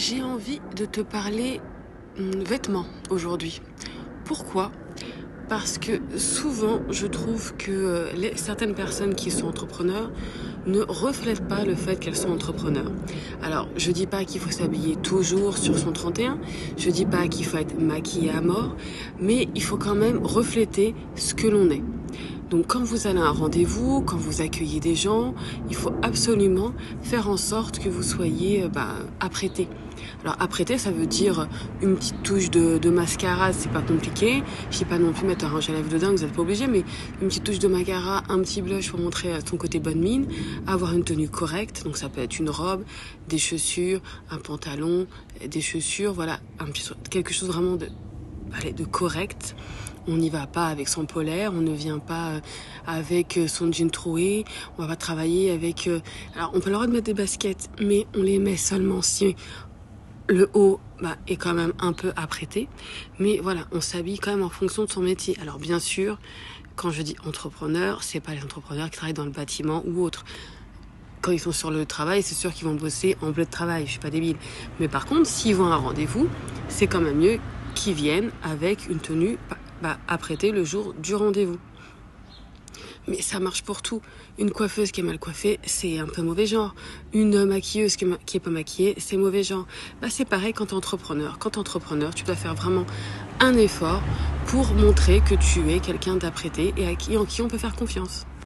J'ai envie de te parler vêtements aujourd'hui. Pourquoi? Parce que souvent, je trouve que certaines personnes qui sont entrepreneurs ne reflètent pas le fait qu'elles sont entrepreneurs. Alors, je dis pas qu'il faut s'habiller toujours sur son 31, je dis pas qu'il faut être maquillé à mort, mais il faut quand même refléter ce que l'on est. Donc quand vous allez à un rendez-vous, quand vous accueillez des gens, il faut absolument faire en sorte que vous soyez apprêté. Alors apprêté, ça veut dire une petite touche de mascara, c'est pas compliqué. Je sais pas non plus mettre un rouge à lèvres de dingue, vous n'êtes pas obligé, mais une petite touche de mascara, un petit blush pour montrer son côté bonne mine, avoir une tenue correcte, donc ça peut être une robe, des chaussures, un pantalon, des chaussures, voilà, quelque chose vraiment de correct. On n'y va pas avec son polaire, on ne vient pas avec son jean troué, on va pas travailler avec... Alors on peut leur mettre des baskets, mais on les met seulement si le haut est quand même un peu apprêté. Mais voilà, on s'habille quand même en fonction de son métier. Alors bien sûr, quand je dis entrepreneur, c'est pas les entrepreneurs qui travaillent dans le bâtiment ou autre. Quand ils sont sur le travail, c'est sûr qu'ils vont bosser en bleu de travail, je suis pas débile. Mais par contre, s'ils vont à un rendez-vous, c'est quand même mieux qu'ils viennent avec une tenue apprêtée le jour du rendez-vous. Mais ça marche pour tout. Une coiffeuse qui est mal coiffée, c'est un peu mauvais genre. Une maquilleuse qui est pas maquillée, c'est mauvais genre. C'est pareil quand t'es entrepreneur. Quand t'es entrepreneur, tu dois faire vraiment un effort pour montrer que tu es quelqu'un d'apprêté et en qui on peut faire confiance.